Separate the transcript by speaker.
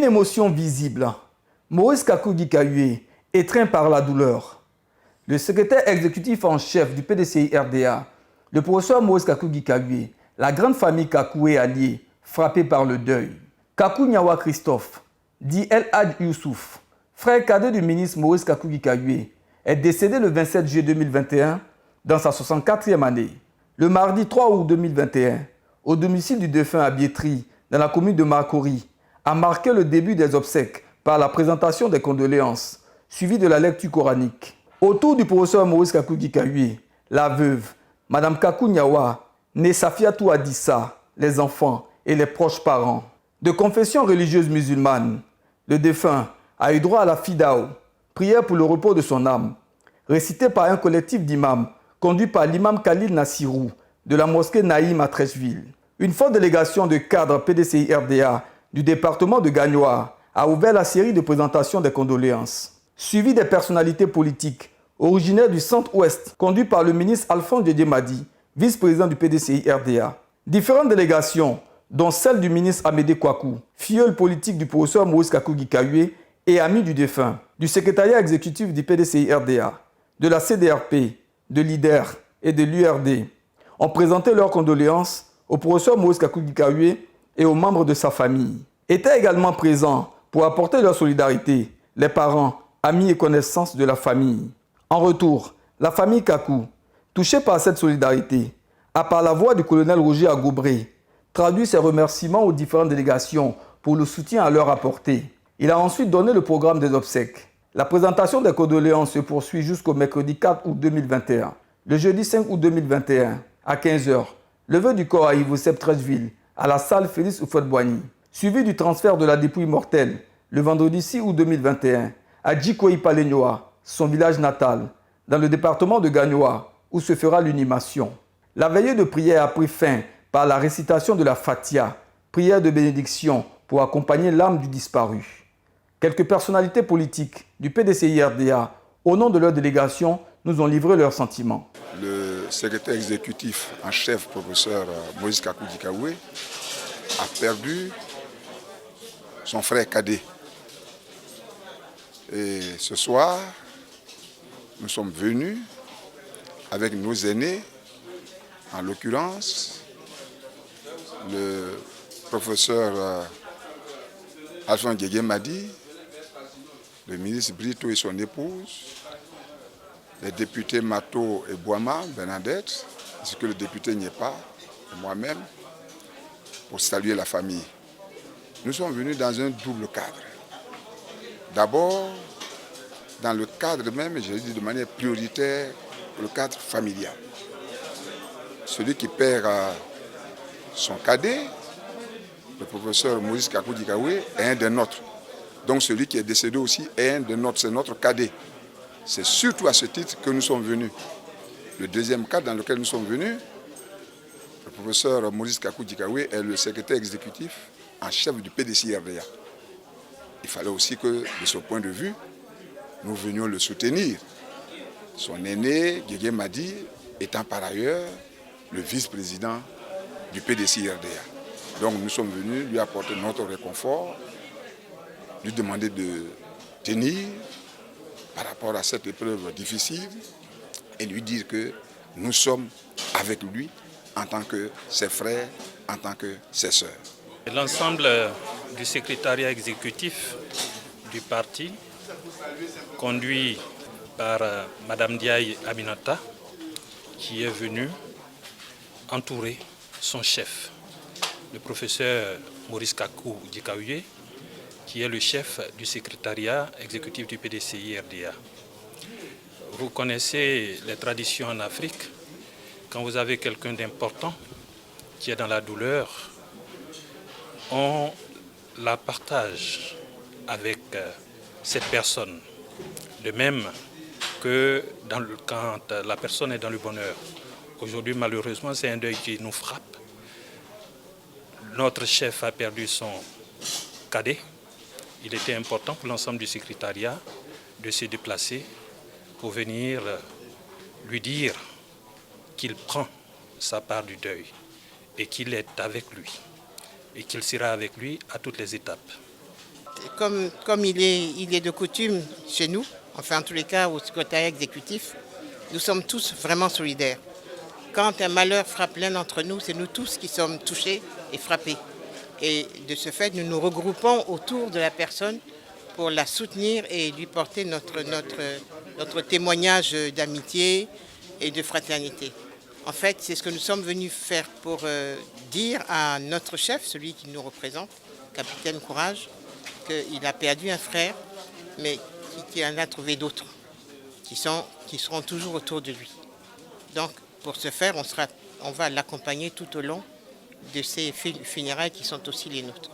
Speaker 1: émotion visible. Maurice Kakou-Gikawe, étreint par la douleur. Le secrétaire exécutif en chef du PDCI-RDA, le professeur Maurice Kakou-Gikawe, la grande famille Kakou et alliés, frappés par le deuil. Kakou Nyawa Christophe, dit El Hadj Youssouf, frère cadet du ministre Maurice Kakou-Gikawe, est décédé le 27 juillet 2021 dans sa 64e année. Le mardi 3 août 2021, au domicile du défunt à Biétry, dans la commune de Makori, a marqué le début des obsèques par la présentation des condoléances, suivie de la lecture coranique. Autour du professeur Maurice Kakou-Gikawe, la veuve, Mme Kakou Nyawa, née Safiatou Adissa, les enfants et les proches parents. De confession religieuse musulmane, le défunt a eu droit à la Fidao, prière pour le repos de son âme, récitée par un collectif d'imams conduit par l'imam Khalil Nassirou de la mosquée Naïm à Trècheville. Une forte délégation de cadres PDCI-RDA du département de Gagnoa a ouvert la série de présentations des condoléances, suivie des personnalités politiques originaires du centre-ouest, conduit par le ministre Alphonse Diédié-Madi, vice-président du PDCI-RDA. Différentes délégations, dont celle du ministre Amédée Kouakou, filleul politique du professeur Maurice Kakou-Gikawe et ami du défunt, du secrétariat exécutif du PDCI-RDA, de la CDRP, de l'IDER et de l'URD, ont présenté leurs condoléances au professeur Maurice Kakou-Gikawe et aux membres de sa famille. Étaient également présents pour apporter leur solidarité les parents, amis et connaissances de la famille. En retour, la famille Kakou, touchée par cette solidarité, a par la voix du colonel Roger Agoubré traduit ses remerciements aux différentes délégations pour le soutien à leur apporté. Il a ensuite donné le programme des obsèques. La présentation des condoléances se poursuit jusqu'au mercredi 4 août 2021. Le jeudi 5 août 2021, à 15h, levée du corps à Ivosep Trècheville, à la salle Félix Houphouët-Boigny, suivi du transfert de la dépouille mortelle, le vendredi 6 août 2021, à Djikoyi-Palegnoa, son village natal, dans le département de Gagnoa, où se fera l'inhumation. La veillée de prière a pris fin par la récitation de la Fatia, prière de bénédiction pour accompagner l'âme du disparu. Quelques personnalités politiques du PDCI-RDA, au nom de leur délégation, nous ont livré leurs sentiments.
Speaker 2: Le secrétaire exécutif en chef, professeur Maurice Kakou-Gikawe, a perdu son frère cadet. Et ce soir, nous sommes venus avec nos aînés, en l'occurrence le professeur Alphonse Diédié-Madi, le ministre Brito et son épouse, les députés Mato et Boama, Bernadette, ainsi que le député Nyepa et moi-même, pour saluer la famille. Nous sommes venus dans un double cadre. D'abord, dans le cadre même, je dis de manière prioritaire, le cadre familial. Celui qui perd son cadet, le professeur Maurice Kakou-Gikawe, est un des nôtres. Donc celui qui est décédé aussi est un des nôtres, c'est notre cadet. C'est surtout à ce titre que nous sommes venus. Le deuxième cadre dans lequel nous sommes venus, le professeur Maurice Kakou-Gikawe est le secrétaire exécutif en chef du PDCI-RDA. Il fallait aussi que, de ce point de vue, nous venions le soutenir. Son aîné, Diédié-Madi, étant par ailleurs le vice-président du PDCI-RDA. Donc nous sommes venus lui apporter notre réconfort, lui demander de tenir par rapport à cette épreuve difficile et lui dire que nous sommes avec lui en tant que ses frères, en tant que ses sœurs.
Speaker 3: L'ensemble du secrétariat exécutif du parti, conduit par Mme Diaye Aminata, qui est venue entourer son chef, le professeur Maurice Kakou-Gikawe, qui est le chef du secrétariat exécutif du PDCI-RDA. Vous connaissez les traditions en Afrique. Quand vous avez quelqu'un d'important qui est dans la douleur, on la partage avec cette personne. De même que quand la personne est dans le bonheur. Aujourd'hui, malheureusement, c'est un deuil qui nous frappe. Notre chef a perdu son cadet. Il était important pour l'ensemble du secrétariat de se déplacer pour venir lui dire qu'il prend sa part du deuil et qu'il est avec lui et qu'il sera avec lui à toutes les étapes.
Speaker 4: comme il est de coutume chez nous, enfin en tous les cas au secrétariat exécutif, nous sommes tous vraiment solidaires. Quand un malheur frappe l'un d'entre nous, c'est nous tous qui sommes touchés et frappés. Et de ce fait, nous nous regroupons autour de la personne pour la soutenir et lui porter notre témoignage d'amitié et de fraternité. En fait, c'est ce que nous sommes venus faire pour dire à notre chef, celui qui nous représente, capitaine Courage, qu'il a perdu un frère, mais qu'il en a trouvé d'autres qui seront toujours autour de lui. Donc, pour ce faire, on va l'accompagner tout au long de ces funérailles qui sont aussi les nôtres.